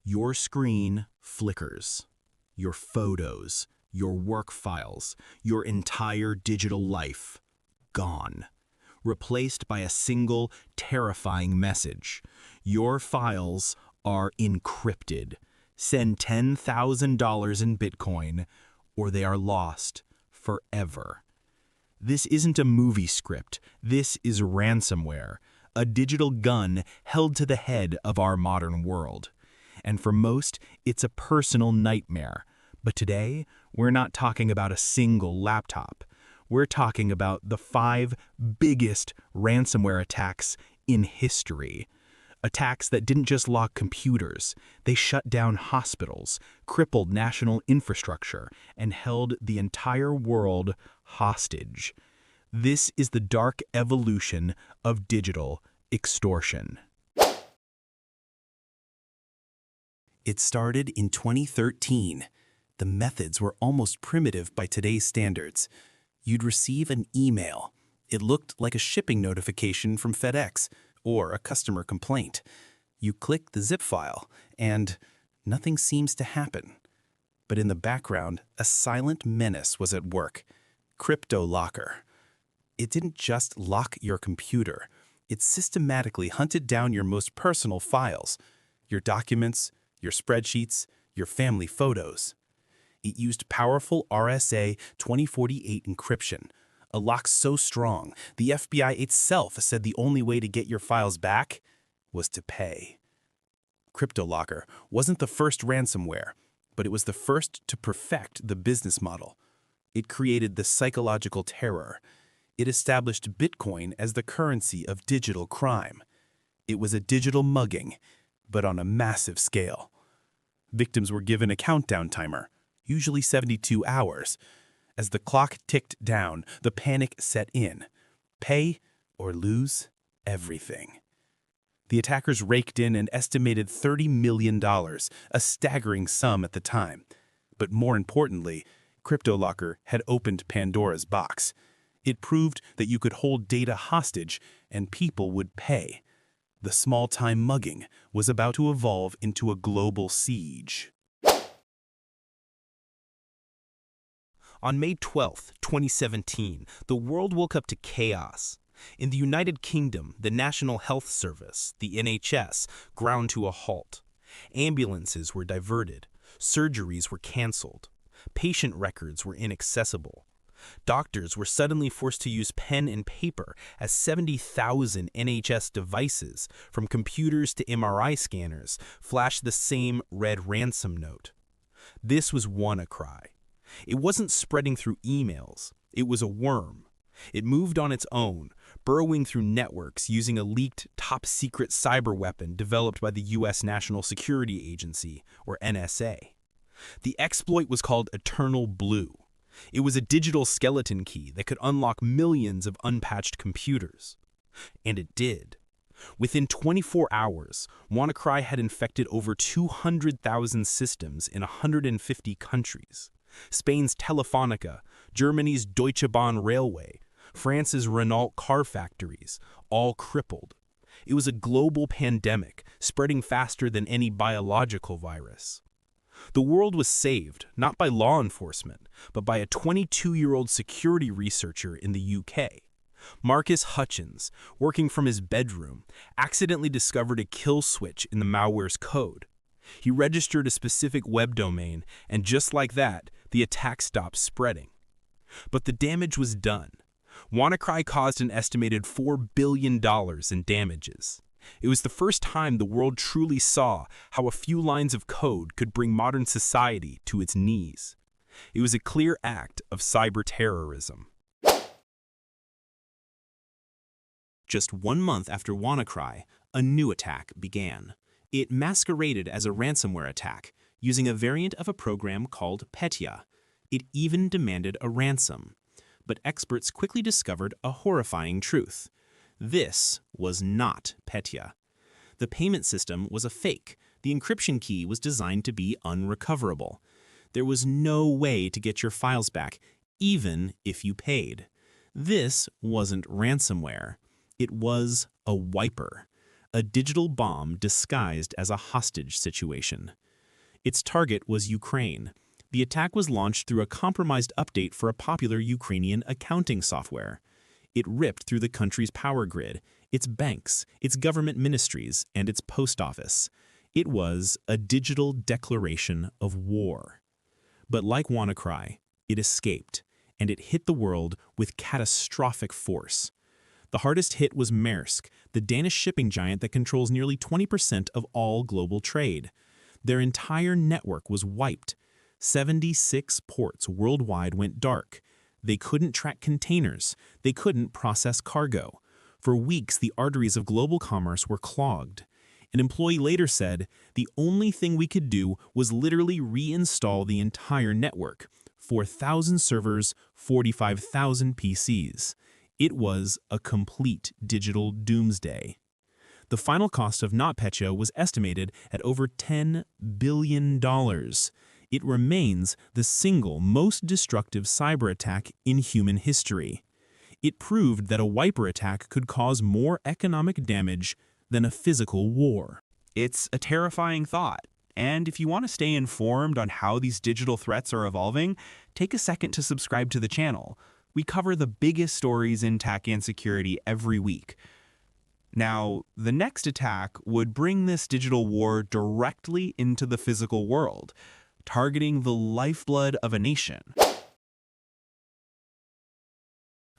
Your screen flickers. Your photos, your work files, your entire digital life, gone. Replaced by a single, terrifying message. Your files are encrypted. Send $10,000 in Bitcoin, or they are lost forever. This isn't a movie script. This is ransomware, a digital gun held to the head of our modern world. And for most, it's a personal nightmare. But today, we're not talking about a single laptop. We're talking about the 5 biggest ransomware attacks in history. Attacks that didn't just lock computers, they shut down hospitals, crippled national infrastructure, and held the entire world hostage. This is the dark evolution of digital extortion. It started in 2013. The methods were almost primitive by today's standards. You'd receive an email. It looked like a shipping notification from FedEx or a customer complaint. You click the zip file, and nothing seems to happen. But in the background, a silent menace was at work. CryptoLocker. It didn't just lock your computer. It systematically hunted down your most personal files, your documents, your spreadsheets, your family photos. It used powerful RSA 2048 encryption, a lock so strong the FBI itself said the only way to get your files back was to pay. CryptoLocker wasn't the first ransomware, but it was the first to perfect the business model. It created the psychological terror. It established Bitcoin as the currency of digital crime. It was a digital mugging, but on a massive scale. Victims were given a countdown timer, usually 72 hours. As the clock ticked down, the panic set in. Pay or lose everything. The attackers raked in an estimated $30 million, a staggering sum at the time. But more importantly, CryptoLocker had opened Pandora's box. It proved that you could hold data hostage and people would pay. The small-time mugging was about to evolve into a global siege. On May 12, 2017, the world woke up to chaos. In the United Kingdom, the National Health Service, the NHS, ground to a halt. Ambulances were diverted. Surgeries were canceled. Patient records were inaccessible. Doctors were suddenly forced to use pen and paper as 70,000 NHS devices, from computers to MRI scanners, flashed the same red ransom note. This was WannaCry. It wasn't spreading through emails. It was a worm. It moved on its own, burrowing through networks using a leaked, top-secret cyber weapon developed by the U.S. National Security Agency, or NSA. The exploit was called Eternal Blue. It was a digital skeleton key that could unlock millions of unpatched computers. And it did. Within 24 hours, WannaCry had infected over 200,000 systems in 150 countries. Spain's Telefonica, Germany's Deutsche Bahn Railway, France's Renault car factories, all crippled. It was a global pandemic, spreading faster than any biological virus. The world was saved, not by law enforcement, but by a 22-year-old security researcher in the UK. Marcus Hutchins, working from his bedroom, accidentally discovered a kill switch in the malware's code. He registered a specific web domain, and just like that, the attack stopped spreading. But the damage was done. WannaCry caused an estimated $4 billion in damages. It was the first time the world truly saw how a few lines of code could bring modern society to its knees. It was a clear act of cyber terrorism. Just 1 month after WannaCry, a new attack began. It masqueraded as a ransomware attack, using a variant of a program called Petya. It even demanded a ransom. But experts quickly discovered a horrifying truth. This was not Petya. The payment system was a fake. The encryption key was designed to be unrecoverable. There was no way to get your files back, even if you paid. This wasn't ransomware. It was a wiper. a digital bomb disguised as a hostage situation. Its target was Ukraine. The attack was launched through a compromised update for a popular Ukrainian accounting software. It ripped through the country's power grid, its banks, its government ministries, and its post office. It was a digital declaration of war. But like WannaCry, it escaped, and it hit the world with catastrophic force. The hardest hit was Maersk, the Danish shipping giant that controls nearly 20% of all global trade. Their entire network was wiped. 76 ports worldwide went dark. They couldn't track containers. They couldn't process cargo. For weeks, the arteries of global commerce were clogged. An employee later said, "The only thing we could do was literally reinstall the entire network. 4,000 servers, 45,000 PCs. It was a complete digital doomsday." The final cost of NotPetya was estimated at over $10 billion. It remains the single most destructive cyber attack in human history. It proved that a wiper attack could cause more economic damage than a physical war. It's a terrifying thought. And if you want to stay informed on how these digital threats are evolving, take a second to subscribe to the channel. We cover the biggest stories in tech and security every week. Now, the next attack would bring this digital war directly into the physical world, targeting the lifeblood of a nation.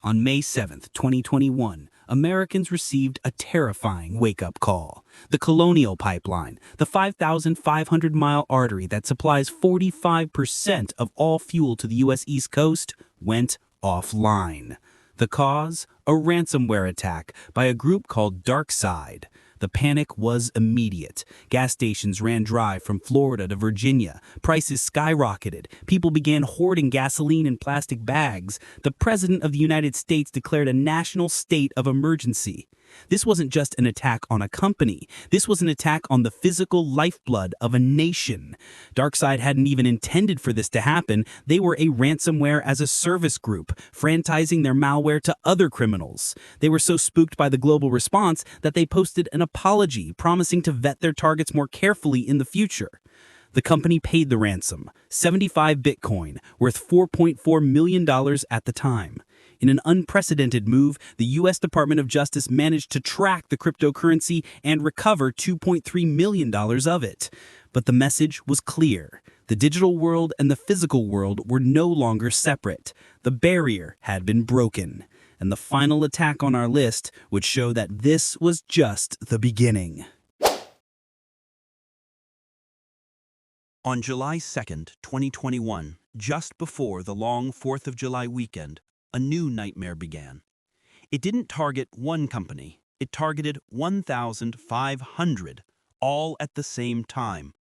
On May 7, 2021, Americans received a terrifying wake-up call. The Colonial Pipeline, the 5,500-mile artery that supplies 45% of all fuel to the U.S. East Coast, went offline. The cause? A ransomware attack by a group called DarkSide. The panic was immediate. Gas stations ran dry from Florida to Virginia. Prices skyrocketed. People began hoarding gasoline in plastic bags. The President of the United States declared a national state of emergency. This wasn't just an attack on a company. This was an attack on the physical lifeblood of a nation. DarkSide hadn't even intended for this to happen. They were a ransomware as a service group, franchising their malware to other criminals. They were so spooked by the global response that they posted an apology, promising to vet their targets more carefully in the future. The company paid the ransom, 75 Bitcoin, worth $4.4 million at the time. In an unprecedented move, the U.S. Department of Justice managed to track the cryptocurrency and recover $2.3 million of it. But the message was clear. The digital world and the physical world were no longer separate. The barrier had been broken. And the final attack on our list would show that this was just the beginning. On July 2, 2021, just before the long 4th of July weekend, a new nightmare began. It didn't target one company. It targeted 1,500, all at the same time.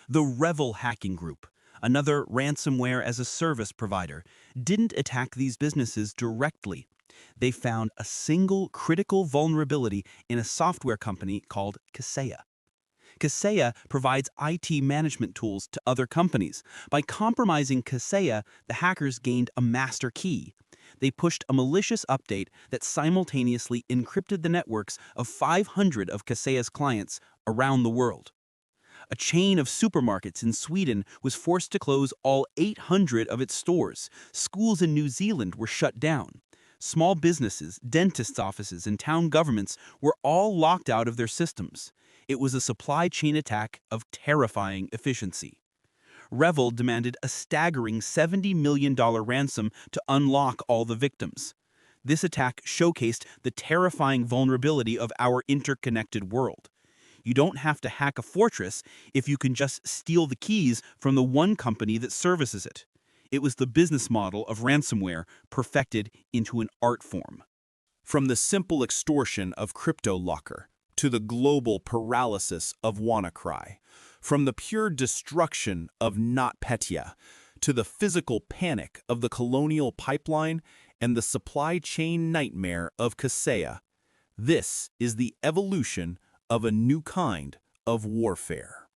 The Revel hacking group, another ransomware as a service provider, didn't attack these businesses directly. They found a single critical vulnerability in a software company called Kaseya. Kaseya provides IT management tools to other companies. By compromising Kaseya, the hackers gained a master key. They pushed a malicious update that simultaneously encrypted the networks of 500 of Kaseya's clients around the world. A chain of supermarkets in Sweden was forced to close all 800 of its stores. Schools in New Zealand were shut down. Small businesses, dentists' offices, and town governments were all locked out of their systems. It was a supply chain attack of terrifying efficiency. Revel demanded a staggering $70 million ransom to unlock all the victims. This attack showcased the terrifying vulnerability of our interconnected world. You don't have to hack a fortress if you can just steal the keys from the one company that services it. It was the business model of ransomware perfected into an art form. From the simple extortion of CryptoLocker to the global paralysis of WannaCry, from the pure destruction of NotPetya to the physical panic of the Colonial Pipeline and the supply chain nightmare of Kaseya, this is the evolution of a new kind of warfare.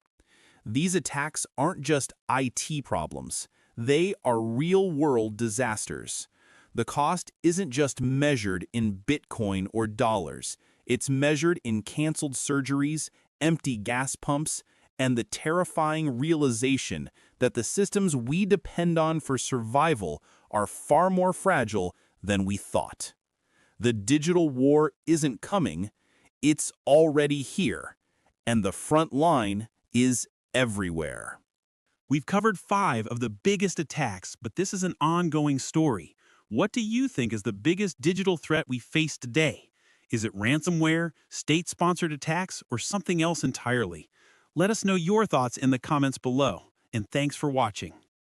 These attacks aren't just IT problems, they are real-world disasters. The cost isn't just measured in Bitcoin or dollars, It's measured in canceled surgeries, empty gas pumps, and the terrifying realization that the systems we depend on for survival are far more fragile than we thought. The digital war isn't coming, it's already here, and the front line is everywhere. We've covered 5 of the biggest attacks, but this is an ongoing story. What do you think is the biggest digital threat we face today? Is it ransomware, state-sponsored attacks, or something else entirely? Let us know your thoughts in the comments below, and thanks for watching.